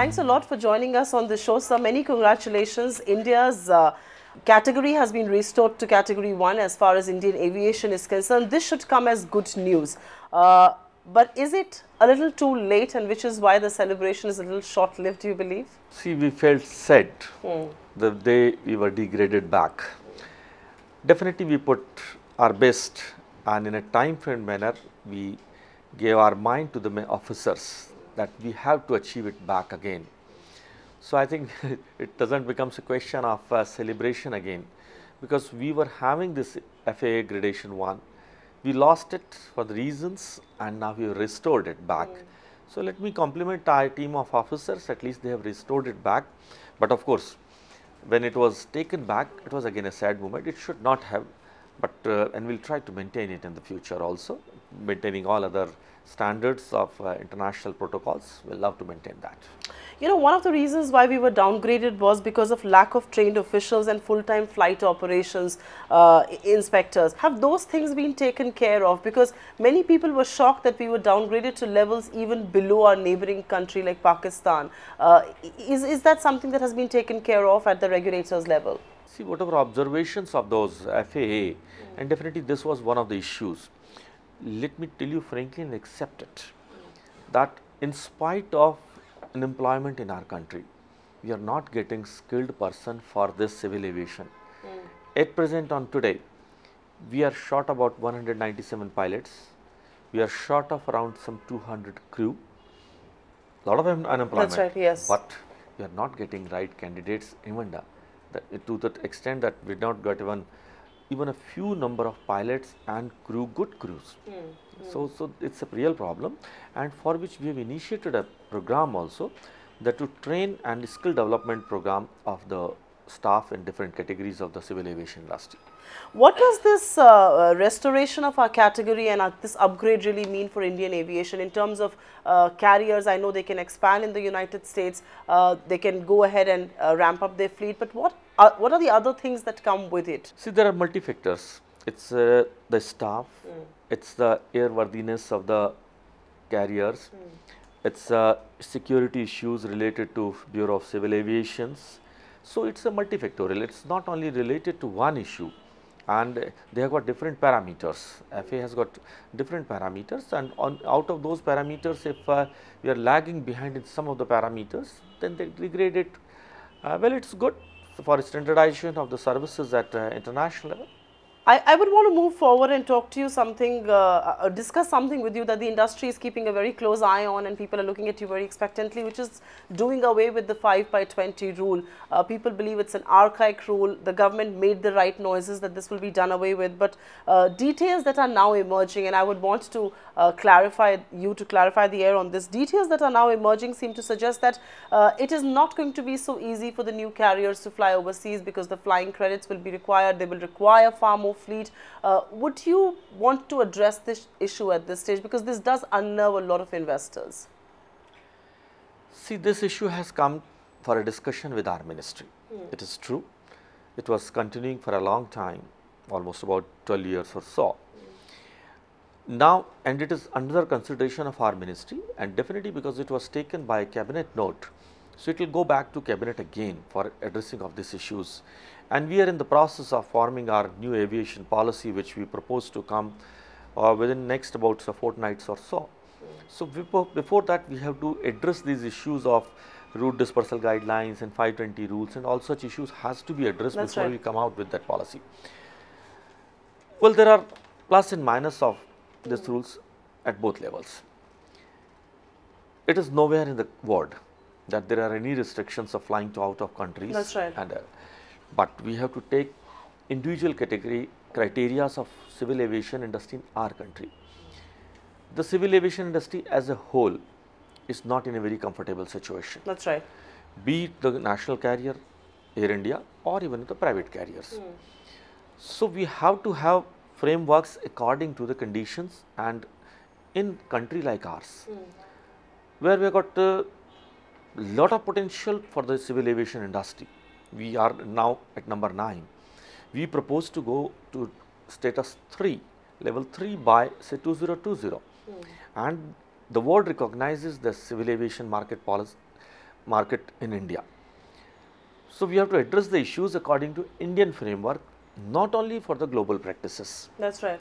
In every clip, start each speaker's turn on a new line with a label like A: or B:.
A: Thanks a lot for joining us on the show, sir. Many congratulations. India's category has been restored to category 1 as far as Indian aviation is concerned. This should come as good news. But is it a little too late, and which is why the celebration is a little short-lived, do you believe?
B: See, we felt sad the day we were degraded back. Definitely we put our best, and in a time-frame manner we gave our mind to the officers that we have to achieve it back again. So I think it doesn't become a question of celebration again, because we were having this FAA gradation 1. We lost it for the reasons, and now we restored it back. So let me compliment our team of officers, at least they have restored it back. But of course, when it was taken back, it was again a sad moment. It should not have, but and we'll try to maintain it in the future also, maintaining all other standards of international protocols. We'll love to maintain that.
A: You know, one of the reasons why we were downgraded was because of lack of trained officials and full-time flight operations inspectors. Have those things been taken care of? Because many people were shocked that we were downgraded to levels even below our neighboring country like Pakistan. Is that something that has been taken care of at the regulators level?
B: See, whatever observations of those FAA, and definitely this was one of the issues. Let me tell you frankly and accept it, that in spite of unemployment in our country, we are not getting skilled person for this civil aviation. At present, on today, we are short about 197 pilots. We are short of around some 200 crew. A lot of unemployment.
A: That's right, yes.
B: But we are not getting right candidates even to that extent that we not got even a few number of pilots and crew, good crews. So it's a real problem, and for which we have initiated a program also, that to train and skill development program of the staff in different categories of the civil aviation industry.
A: What does this restoration of our category and this upgrade really mean for Indian aviation in terms of carriers? I know they can expand in the United States, they can go ahead and ramp up their fleet, but what are the other things that come with it?
B: See, there are multi-factors. It's the staff, it's the airworthiness of the carriers, it's security issues related to Bureau of Civil Aviations. So it's a multifactorial. It's not only related to one issue, and they have got different parameters. FAA has got different parameters, and out of those parameters, if we are lagging behind in some of the parameters, then they degrade it. Well, it's good for standardization of the services at international level.
A: I would want to move forward and talk to you something, discuss something with you that the industry is keeping a very close eye on, and people are looking at you very expectantly, which is doing away with the 5/20 rule. People believe it's an archaic rule. The government made the right noises that this will be done away with, but details that are now emerging, and I would want to clarify the air on this. Details that are now emerging seem to suggest that it is not going to be so easy for the new carriers to fly overseas, because the flying credits will be required. They will require far more fleet. Would you want to address this issue at this stage, because this does unnerve a lot of investors?
B: See, this issue has come for a discussion with our ministry. It is true. It was continuing for a long time, almost about 12 years or so. Now, and it is under consideration of our ministry, and definitely because it was taken by a cabinet note, so it will go back to cabinet again for addressing of these issues. And we are in the process of forming our new aviation policy, which we propose to come within next about fortnights or so. So before that, we have to address these issues of route dispersal guidelines and 520 rules, and all such issues has to be addressed before we come out with that policy. Well, there are plus and minus of these rules at both levels. It is nowhere in the world that there are any restrictions of flying to out of countries.
A: That's right.
B: And, but we have to take individual category criteria of civil aviation industry in our country. The civil aviation industry as a whole is not in a very comfortable situation.
A: That's right.
B: Be it the national carrier, Air India, or even the private carriers. So we have to have frameworks according to the conditions, and in country like ours, where we have got a lot of potential for the civil aviation industry. We are now at number 9. We propose to go to status 3, level 3 by say 2020. And the world recognizes the civil aviation market policy market in India. So we have to address the issues according to Indian framework, not only for the global practices.
A: That's right.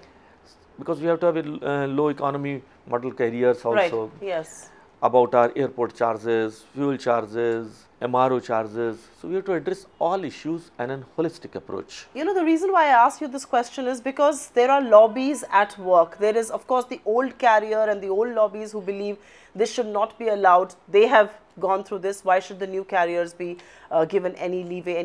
B: Because we have to have a low economy model carriers also.
A: Right. Yes.
B: About our airport charges, fuel charges, MRO charges. So we have to address all issues and a holistic approach.
A: You know, the reason why I ask you this question is because there are lobbies at work. There is, of course, the old carrier and the old lobbies who believe this should not be allowed. They have gone through this. Why should the new carriers be given any leeway,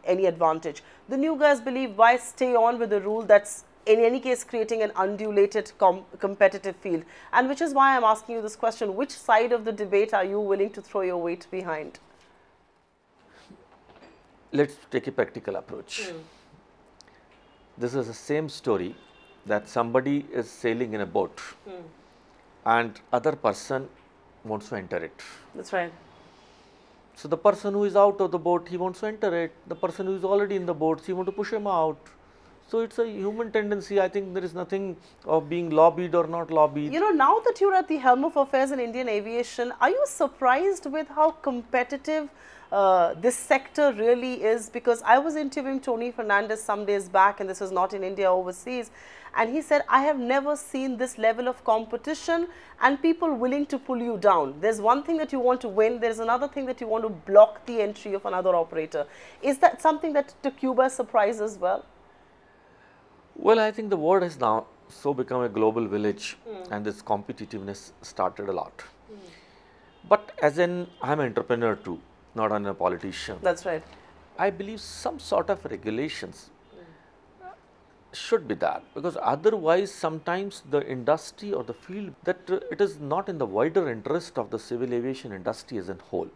A: any advantage? The new guys believe, why stay on with the rule that's in any case creating an undulated competitive field? And which is why I'm asking you this question: which side of the debate are you willing to throw your weight behind?
B: Let's take a practical approach. This is the same story that somebody is sailing in a boat and other person wants to enter it.
A: That's right.
B: So the person who is out of the boat, he wants to enter it. The person who is already in the boat, he wants to push him out. So it's a human tendency. I think there is nothing of being lobbied or not lobbied.
A: You know, now that you're at the helm of affairs in Indian aviation, are you surprised with how competitive this sector really is? Because I was interviewing Tony Fernandez some days back, and this was not in India, overseas, and he said, I have never seen this level of competition and people willing to pull you down. There's one thing that you want to win, there's another thing that you want to block the entry of another operator. Is that something that took you by surprise as well?
B: Well, I think the world has now so become a global village and this competitiveness started a lot. But as I'm an entrepreneur too, not a politician.
A: That's right.
B: I believe some sort of regulations should be there, because otherwise sometimes the industry or the field that it is not in the wider interest of the civil aviation industry as a whole.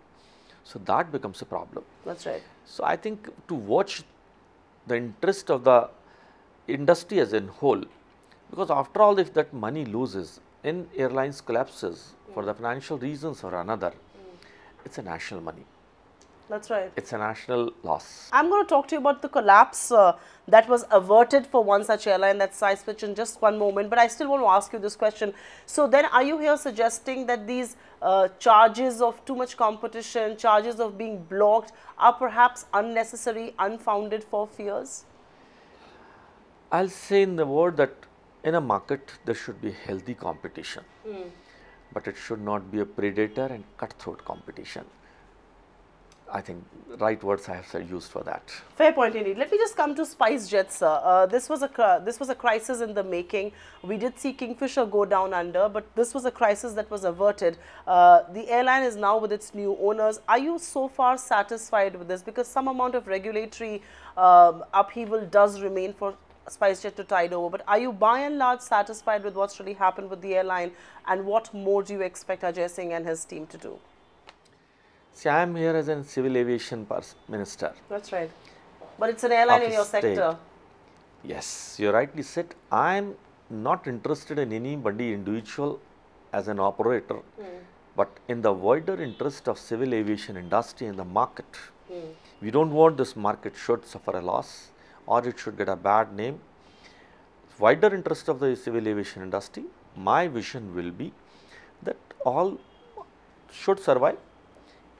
B: So that becomes a problem.
A: That's right.
B: So I think to watch the interest of the industry as a whole, because after all, if that money loses in airlines collapses for the financial reasons or another, it's a national money.
A: That's right.
B: It's a national loss.
A: I'm going to talk to you about the collapse that was averted for one such airline, that's SpiceJet, in just one moment. But I still want to ask you this question. So then are you here suggesting that these charges of too much competition, charges of being blocked are perhaps unnecessary, unfounded for fears?
B: I'll say in the word that in a market there should be healthy competition, but it should not be a predator and cutthroat competition. I think right words I have used for that.
A: Fair point indeed. Let me just come to SpiceJet, sir. This was a crisis in the making. We did see Kingfisher go down under, but this was a crisis that was averted. The airline is now with its new owners. Are you so far satisfied with this? Because some amount of regulatory upheaval does remain for SpiceJet to tide over. But are you by and large satisfied with what's really happened with the airline, and what more do you expect Ajay Singh and his team to do?
B: See, I am here as a civil aviation minister.
A: That's right. But it's an airline in your sector.
B: Yes, you rightly said. I am not interested in anybody individual as an operator, but in the wider interest of civil aviation industry and the market. We don't want this market should suffer a loss or it should get a bad name. Wider interest of the civil aviation industry, my vision will be that all should survive.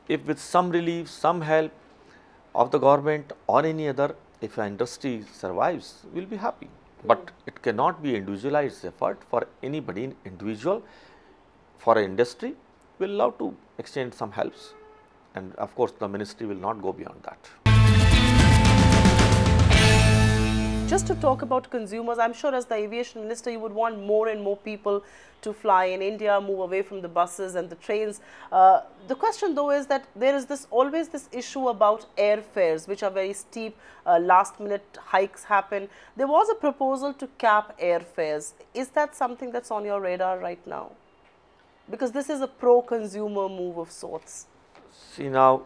B: If with some relief, some help of the government or any other, if the industry survives, we will be happy. But it cannot be individualized effort for anybody individual. For an industry, we will love to extend some helps, and of course the ministry will not go beyond that.
A: Just to talk about consumers, I'm sure as the aviation minister, you would want more and more people to fly in India, move away from the buses and the trains. The question though is that there is always this issue about airfares, which are very steep, last minute hikes happen. There was a proposal to cap airfares. Is that something that's on your radar right now? Because this is a pro-consumer move of sorts.
B: See, now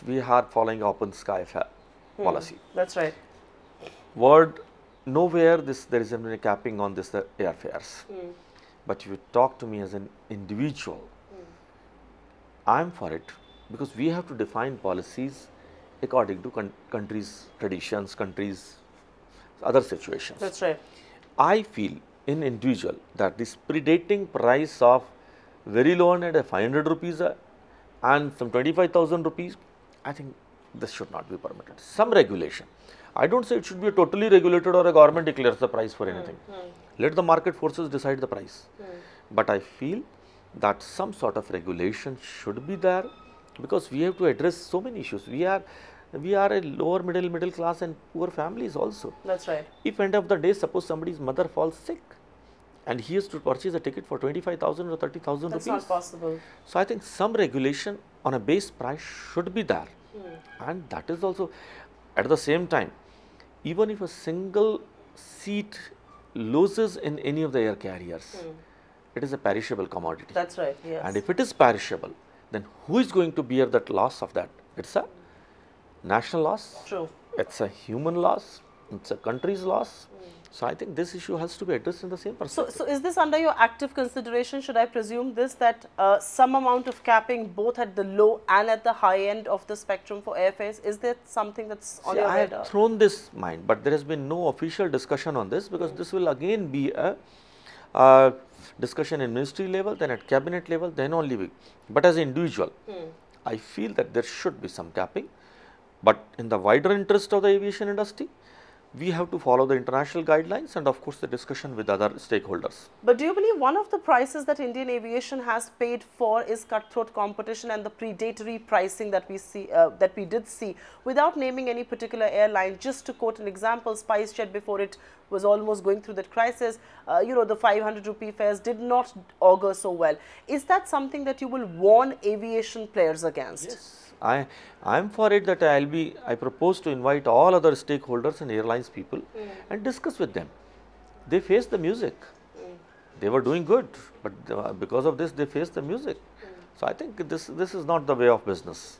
B: we are following open sky policy.
A: That's right.
B: Nowhere there is a capping on this airfares. But if you talk to me as an individual, I am for it, because we have to define policies according to countries' traditions, countries' other situations.
A: That's right.
B: I feel in individual that this predating price of very low end at 500 rupees and some 25,000 rupees, I think this should not be permitted. Some regulation. I don't say it should be totally regulated or a government declares the price for anything. Let the market forces decide the price. But I feel that some sort of regulation should be there, because we have to address so many issues. We are a lower middle class and poor families also.
A: That's right.
B: If end of the day, suppose somebody's mother falls sick and he has to purchase a ticket for 25,000 or 30,000 rupees.
A: That's not possible.
B: So I think some regulation on a base price should be there. And that is also, at the same time, even if a single seat loses in any of the air carriers, it is a perishable commodity.
A: That's right, yes.
B: And if it is perishable, then who is going to bear that loss of that? It's a national loss.
A: True.
B: It's a human loss. It's a country's loss. So I think this issue has to be addressed in the same perspective.
A: So is this under your active consideration? Should I presume this, that some amount of capping both at the low and at the high end of the spectrum for airfares? Is that something that's on your radar?
B: I have thrown this mind, but there has been no official discussion on this, because this will again be a discussion in ministry level, then at cabinet level, then only we. But as an individual, I feel that there should be some capping. But in the wider interest of the aviation industry, we have to follow the international guidelines and of course the discussion with other stakeholders.
A: But do you believe one of the prices that Indian aviation has paid for is cutthroat competition and the predatory pricing that we see, that we did see, without naming any particular airline? Just to quote an example, SpiceJet, before it was almost going through that crisis, the 500 rupee fares did not augur so well. Is that something that you will warn aviation players against?
B: Yes. I am for it, that I propose to invite all other stakeholders and airlines people and discuss with them. They face the music. They were doing good, but because of this they face the music. So I think this is not the way of business.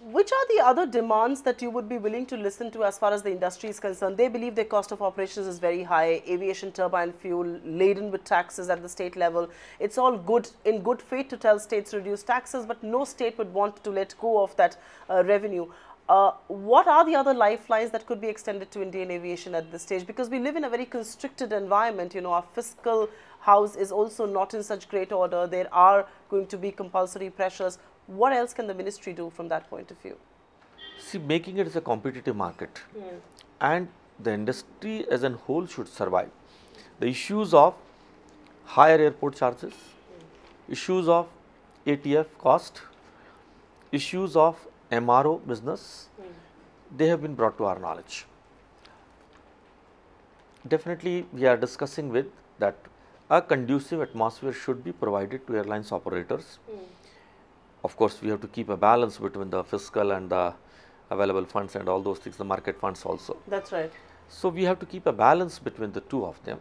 A: Which are the other demands that you would be willing to listen to as far as the industry is concerned? They believe their cost of operations is very high, aviation turbine fuel laden with taxes at the state level. It's all good, in good faith, to tell states to reduce taxes, but no state would want to let go of that revenue. What are the other lifelines that could be extended to Indian aviation at this stage? Because we live in a very constricted environment. Our fiscal house is also not in such great order. There are going to be compulsory pressures. What else can the ministry do from that point of view?
B: See, making it as a competitive market, and the industry as a whole should survive. The issues of higher airport charges, issues of ATF cost, issues of MRO business, they have been brought to our knowledge. Definitely we are discussing with that a conducive atmosphere should be provided to airlines operators. Of course, we have to keep a balance between the fiscal and the available funds and all those things, the market funds also.
A: That's right.
B: So we have to keep a balance between the two of them,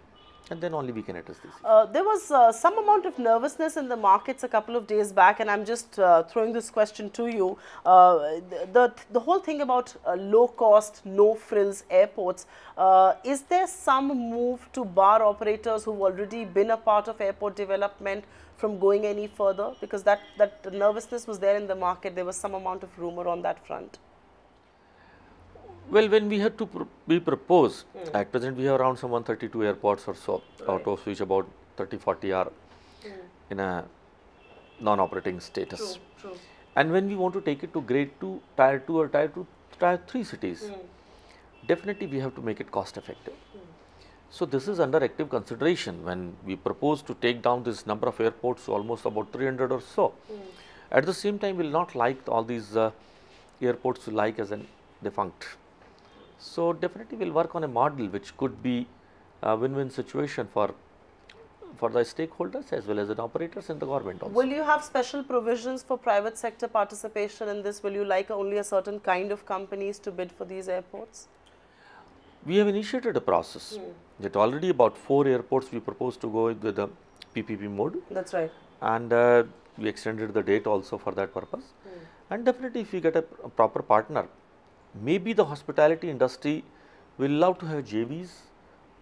B: and then only we can address this.
A: There was some amount of nervousness in the markets a couple of days back, and I'm just throwing this question to you. The whole thing about low cost, no frills airports, is there some move to bar operators who've already been a part of airport development from going any further? Because that nervousness was there in the market. There was some amount of rumor on that front.
B: Well, when we had to be proposed, at present we have around some 132 airports or so, out of which about 30-40 are in a non-operating status.
A: True.
B: And when we want to take it to grade 2, tier 2 or tier 3 cities, definitely we have to make it cost effective. So this is under active consideration when we propose to take down this number of airports to almost about 300 or so. At the same time, we will not like all these airports to like as a defunct. So definitely we will work on a model which could be a win-win situation for the stakeholders as well as the operators and the government also.
A: Will you have special provisions for private sector participation in this? Will you like only a certain kind of companies to bid for these airports?
B: We have initiated a process. That already about 4 airports we propose to go with the PPP mode.
A: That's right.
B: And we extended the date also for that purpose. And definitely if we get a proper partner, maybe the hospitality industry will love to have JVs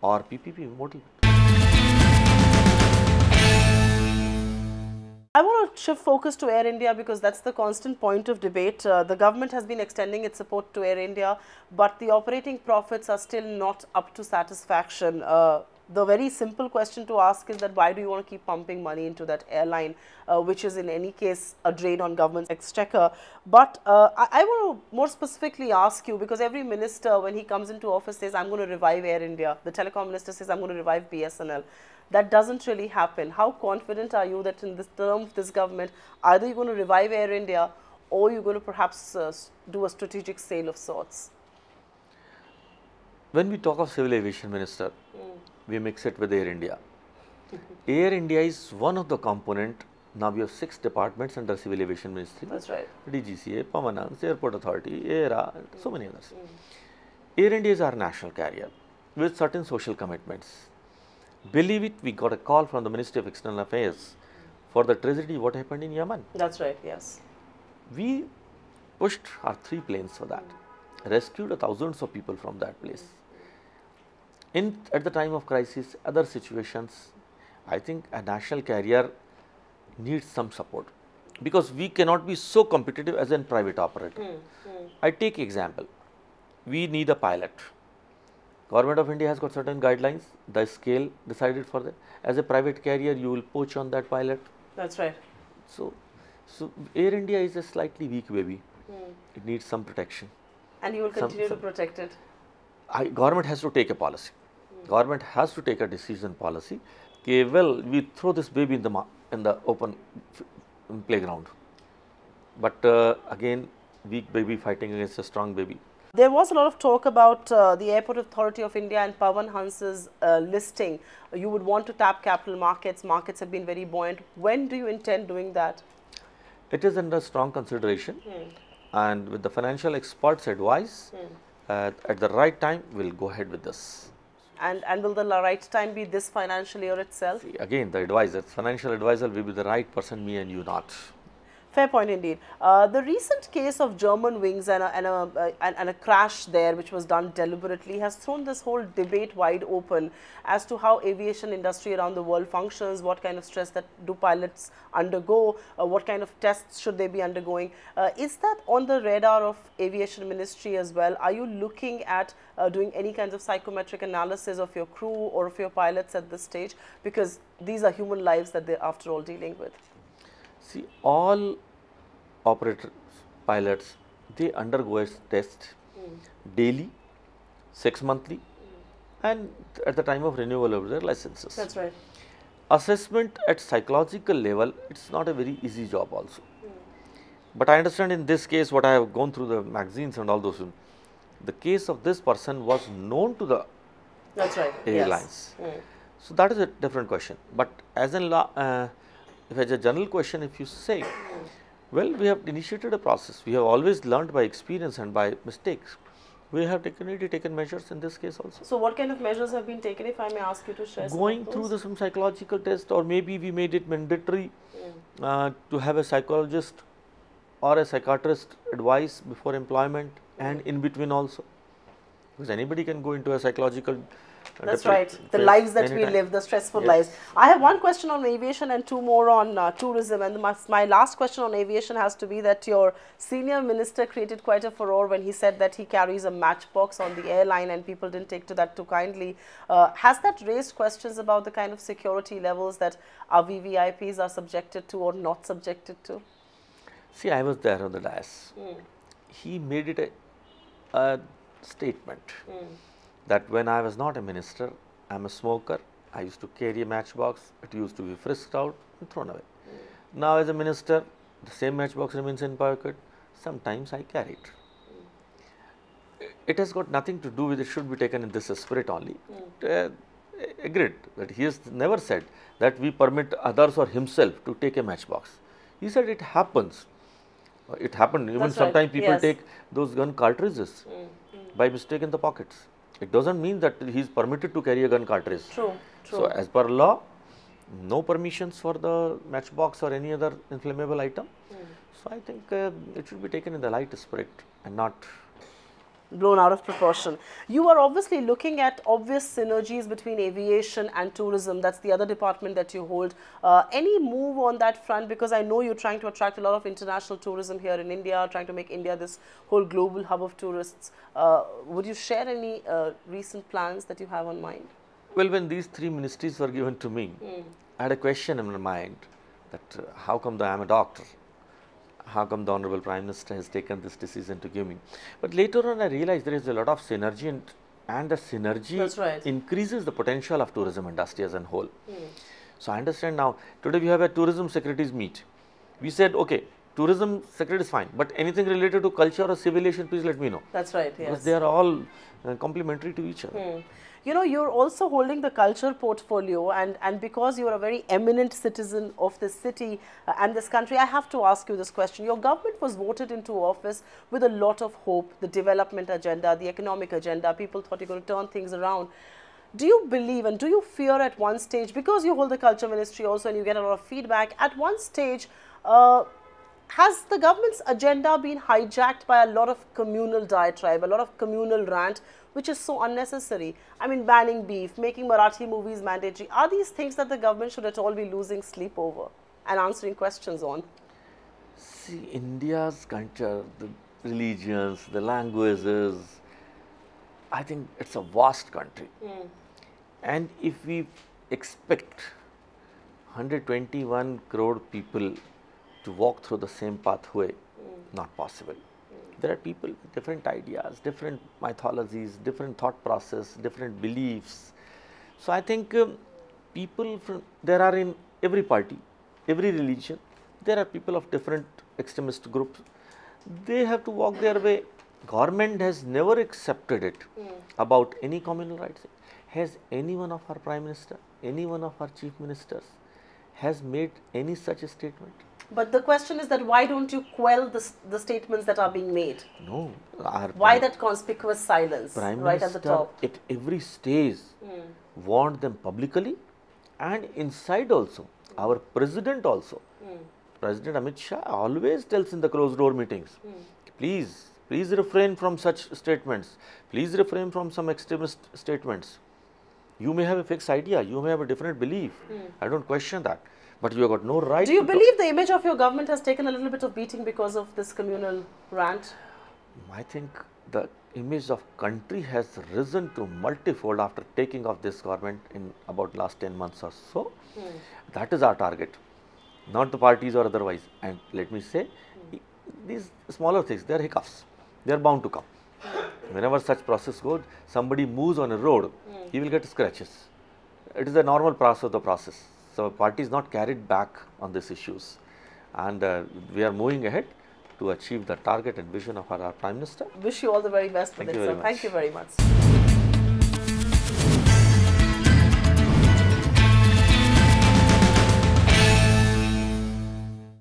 B: or PPP model.
A: I want to shift focus to Air India because that's the constant point of debate. The government has been extending its support to Air India, but the operating profits are still not up to satisfaction. the very simple question to ask is that why do you want to keep pumping money into that airline, which is in any case a drain on government's exchequer. But I want to more specifically ask you, because every minister when he comes into office says, I'm going to revive Air India. The telecom minister says, I'm going to revive BSNL. That doesn't really happen. How confident are you that in this term of this government, either you're going to revive Air India or you're going to perhaps do a strategic sale of sorts?
B: When we talk of civil aviation minister, we mix it with Air India. Air India is one of the component. Now we have 6 departments under civil aviation ministry.
A: That's right.
B: DGCA, Pamanans, Airport Authority, AERA, and so many others. Air India is our national carrier with certain social commitments. Believe it, we got a call from the Ministry of External Affairs for the tragedy what happened in Yemen.
A: That's right, yes.
B: We pushed our 3 planes for that, rescued thousands of people from that place. At the time of crisis, other situations, I think a national carrier needs some support, because we cannot be so competitive as a private operator. I take example, we need a pilot. Government of India has got certain guidelines, the scale decided for that. As a private carrier, you will poach on that pilot.
A: That's right.
B: So Air India is a slightly weak baby. It needs some protection.
A: And you will continue to protect it?
B: Government has to take a policy. Government has to take a decision policy. Okay, well, we throw this baby in the open playground. But again, weak baby fighting against a strong baby.
A: There was a lot of talk about the Airport Authority of India and Pawan Hans's listing. You would want to tap capital markets. Markets have been very buoyant. When do you intend doing that?
B: It is under strong consideration, and with the financial experts' advice, at the right time, we'll go ahead with this.
A: And will the right time be this financial year itself?
B: See, again, the advisor, financial advisor will be the right person, me and you not.
A: Fair point indeed. The recent case of German wings and a crash there, which was done deliberately, has thrown this whole debate wide open as to how aviation industry around the world functions, what kind of stress that do pilots undergo, what kind of tests should they be undergoing. Is that on the radar of aviation ministry as well? Are you looking at doing any kinds of psychometric analysis of your crew or of your pilots at this stage? Because these are human lives that they're after all dealing with.
B: See, all operators, pilots, they undergo a test daily, 6 monthly, and at the time of renewal of their licenses.
A: That's right.
B: Assessment at psychological level, it's not a very easy job also. But I understand in this case, what I have gone through the magazines and all those, the case of this person was known to the
A: That's right.
B: airlines.
A: Yes.
B: So that is a different question. But as in if as a general question, if you say, well, we have initiated a process. We have always learned by experience and by mistakes. We have taken measures in this case also.
A: So what kind of measures have been taken, if I may ask you to share?
B: Going through some psychological test, or maybe we made it mandatory to have a psychologist or a psychiatrist advice before employment and in between also. Because anybody can go into a psychological
A: That's right. The lives that we live, the stressful lives. I have one question on aviation and 2 more on tourism. And my last question on aviation has to be that your senior minister created quite a furore when he said that he carries a matchbox on the airline, and people didn't take to that too kindly. Has that raised questions about the kind of security levels that our VVIPs are subjected to or not subjected to?
B: See, I was there on the dais. He made it a statement that when I was not a minister, I am a smoker, I used to carry a matchbox, it used to be frisked out and thrown away. Now as a minister, the same matchbox remains in pocket, sometimes I carry it. It has got nothing to do with it, should be taken in this spirit only. Agreed that he has never said that we permit others or himself to take a matchbox. He said it happens. It happened, even sometimes people take those gun cartridges by mistake in the pockets. It doesn't mean that he is permitted to carry a gun cartridge.
A: True.
B: So, as per law, no permissions for the matchbox or any other inflammable item. So, I think it should be taken in the light spirit and not
A: blown out of proportion. You are obviously looking at obvious synergies between aviation and tourism. That's the other department that you hold. Any move on that front? Because I know you're trying to attract a lot of international tourism here in India, trying to make India this whole global hub of tourists. Would you share any recent plans that you have on mind?
B: Well, when these three ministries were given to me, I had a question in my mind that how come I am a doctor? How come the Honorable Prime Minister has taken this decision to give me? But later on I realized there is a lot of synergy and the synergy increases the potential of tourism industry as a whole. So I understand now, today we have a tourism secretaries meet. We said, okay, tourism secretary is fine, but anything related to culture or civilization, please let me know.
A: That's right, yes.
B: Because they are all complementary to each other.
A: You know, you're also holding the culture portfolio, and because you're a very eminent citizen of this city and this country, I have to ask you this question. Your government was voted into office with a lot of hope, the development agenda, the economic agenda. People thought you're going to turn things around. Do you believe and do you fear at one stage, because you hold the culture ministry also and you get a lot of feedback, at one stage, has the government's agenda been hijacked by a lot of communal diatribe, a lot of communal rant, which is so unnecessary? I mean, banning beef, making Marathi movies mandatory. Are these things that the government should at all be losing sleep over and answering questions on?
B: See, India's culture, the religions, the languages, I think it's a vast country. And if we expect 121 crore people to walk through the same pathway, not possible. There are people with different ideas, different mythologies, different thought process, different beliefs. So I think people there are in every party, every religion, there are people of different extremist groups. They have to walk their way. Government has never accepted it about any communal rights. Has any one of our Prime Minister, any one of our Chief Ministers has made any such a statement?
A: But the question is that why don't you quell the statements that are being made?
B: No.
A: Why that conspicuous silence
B: Prime
A: right
B: Minister
A: at the top?
B: At every stage warned them publicly and inside also. Our President also. President Amit Shah always tells in the closed door meetings, please refrain from such statements. Please refrain from some extremist statements. You may have a fixed idea, you may have a different belief. I don't question that. But you have got no right.
A: Do you believe the image of your government has taken a little bit of beating because of this communal rant?
B: I think the image of country has risen to multifold after taking of this government in about last 10 months or so. That is our target, not the parties or otherwise. And let me say, these smaller things, they are hiccups. They are bound to come. Whenever such process goes, somebody moves on a road, he will get scratches. It is a normal process of the process. So, party is not carried back on these issues, and we are moving ahead to achieve the target and vision of our Prime Minister.
A: Wish you all the very best with it, sir. Thank you very much.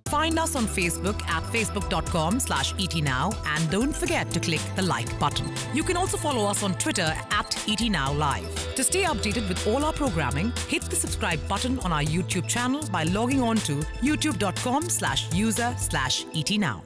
C: Find us on Facebook at facebook.com/etnow and don't forget to click the like button. You can also follow us on Twitter at etnowlive. To stay updated with all our programming, hit the subscribe button on our YouTube channel by logging on to youtube.com/user/etnow.